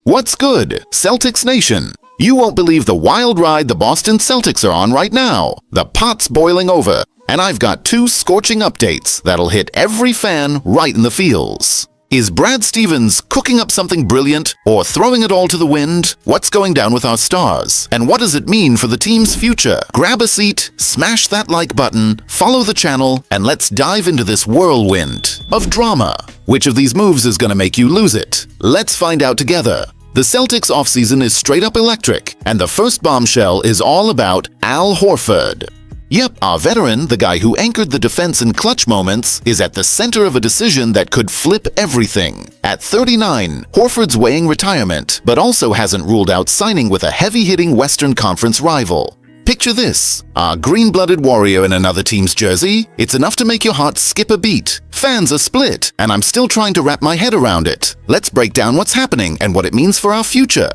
What's good, Celtics Nation? You won't believe the wild ride the Boston Celtics are on right now. The pot's boiling over, and I've got two scorching updates that'll hit every fan right in the feels. Is Brad Stevens cooking up something brilliant or throwing it all to the wind? What's going down with our stars? And what does it mean for the team's future? Grab a seat, smash that like button, follow the channel, and let's dive into this whirlwind of drama. Which of these moves is going to make you lose it? Let's find out together. The Celtics offseason is straight up electric, and the first bombshell is all about Al Horford. Yep, our veteran, the guy who anchored the defense in clutch moments, is at the center of a decision that could flip everything. At 39, Horford's weighing retirement, but also hasn't ruled out signing with a heavy-hitting Western Conference rival. Picture this, a green-blooded warrior in another team's jersey. It's enough to make your heart skip a beat. Fans are split, and I'm still trying to wrap my head around it. Let's break down what's happening and what it means for our future.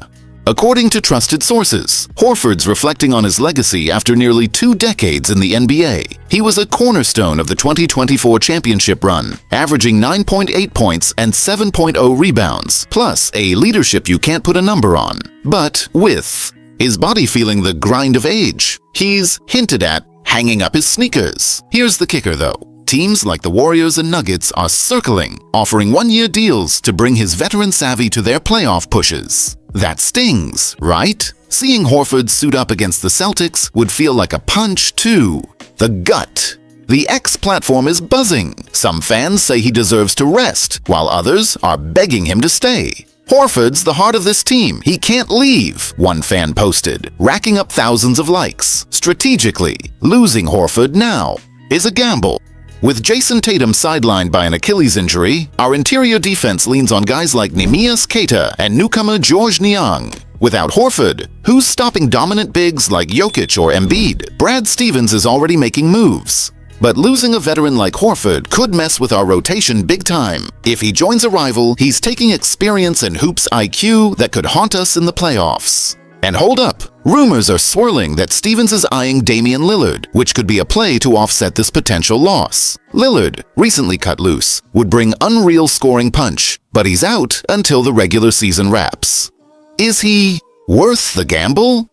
According to trusted sources, Horford's reflecting on his legacy after nearly 2 decades in the NBA. He was a cornerstone of the 2024 championship run, averaging 9.8 points and 7.0 rebounds, plus a leadership you can't put a number on. But with his body feeling the grind of age, he's hinted at hanging up his sneakers. Here's the kicker though. Teams like the Warriors and Nuggets are circling, offering one-year deals to bring his veteran savvy to their playoff pushes. That stings, right? Seeing Horford suit up against the Celtics would feel like a punch to the gut. The X platform is buzzing. Some fans say he deserves to rest, while others are begging him to stay. Horford's the heart of this team. He can't leave, one fan posted, racking up thousands of likes. Strategically, losing Horford now is a gamble. With Jason Tatum sidelined by an Achilles injury, our interior defense leans on guys like Neemias Queta and newcomer Georges Niang. Without Horford, who's stopping dominant bigs like Jokic or Embiid? Brad Stevens is already making moves. But losing a veteran like Horford could mess with our rotation big time. If he joins a rival, he's taking experience and hoops IQ that could haunt us in the playoffs. And hold up, rumors are swirling that Stevens is eyeing Damian Lillard, which could be a play to offset this potential loss. Lillard, recently cut loose, would bring unreal scoring punch, but he's out until the regular season wraps. Is he worth the gamble?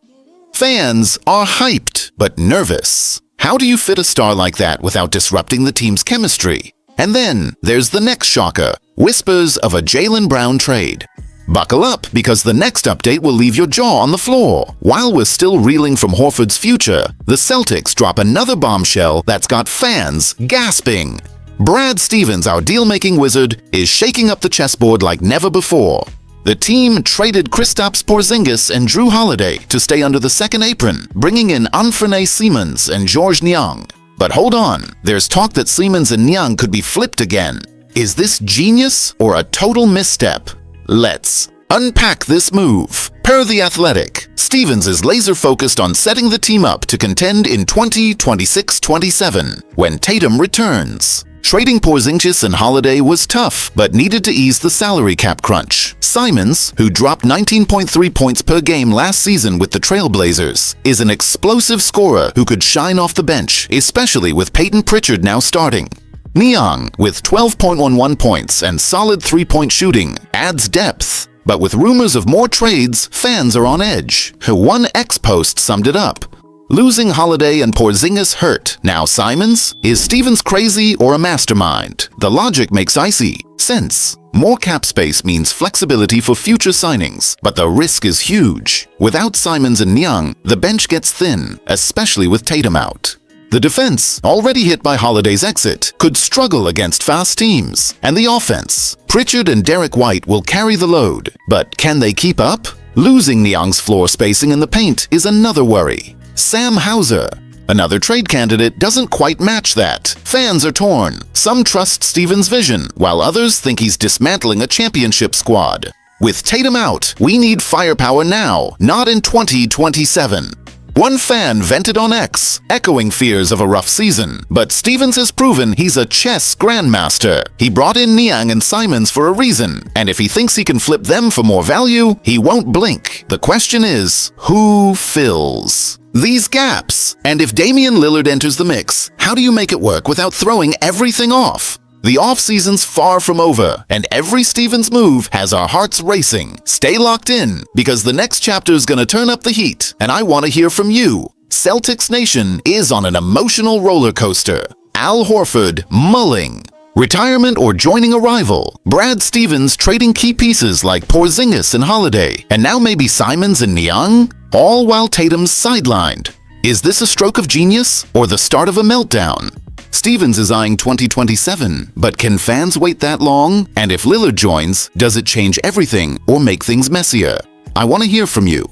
Fans are hyped, but nervous. How do you fit a star like that without disrupting the team's chemistry? And then there's the next shocker, whispers of a Jaylen Brown trade. Buckle up, because the next update will leave your jaw on the floor. While we're still reeling from Horford's future, the Celtics drop another bombshell that's got fans gasping. Brad Stevens, our deal-making wizard, is shaking up the chessboard like never before. The team traded Kristaps Porzingis and Drew Holiday to stay under the second apron, bringing in Anthony Simons and Georges Niang. But hold on, there's talk that Simons and Niang could be flipped again. Is this genius or a total misstep? Let's unpack this move. Per The Athletic, Stevens is laser-focused on setting the team up to contend in 2026-27 when Tatum returns. Trading Porzingis and Holiday was tough, but needed to ease the salary cap crunch. Simons, who dropped 19.3 points per game last season with the Trailblazers, is an explosive scorer who could shine off the bench, especially with Peyton Pritchard now starting. Niang, with 12.11 points and solid three-point shooting, adds depth. But with rumors of more trades, fans are on edge. One X-post summed it up. Losing Holiday and Porzingis hurt. Now Simons? Is Stevens crazy or a mastermind? The logic makes icy sense. More cap space means flexibility for future signings, but the risk is huge. Without Simons and Niang, the bench gets thin, especially with Tatum out. The defense, already hit by Holiday's exit, could struggle against fast teams. And the offense, Pritchard and Derek White will carry the load. But can they keep up? Losing Niang's floor spacing in the paint is another worry. Sam Hauser, another trade candidate, doesn't quite match that. Fans are torn. Some trust Stevens' vision, while others think he's dismantling a championship squad. With Tatum out, we need firepower now, not in 2027. One fan vented on X, echoing fears of a rough season, but Stevens has proven he's a chess grandmaster. He brought in Niang and Simons for a reason, and if he thinks he can flip them for more value, he won't blink. The question is, who fills these gaps? And if Damian Lillard enters the mix, how do you make it work without throwing everything off? The offseason's far from over, and every Stevens move has our hearts racing. Stay locked in, because the next chapter is going to turn up the heat, and I want to hear from you. Celtics Nation is on an emotional roller coaster. Al Horford mulling. Retirement or joining a rival. Brad Stevens trading key pieces like Porzingis and Holiday, and now maybe Simons and Niang? All while Tatum's sidelined. Is this a stroke of genius or the start of a meltdown? Stevens is eyeing 2027, but can fans wait that long? And if Lillard joins, does it change everything or make things messier? I want to hear from you.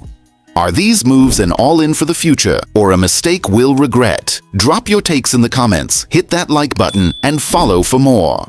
Are these moves an all-in for the future or a mistake we'll regret? Drop your takes in the comments, hit that like button, and follow for more.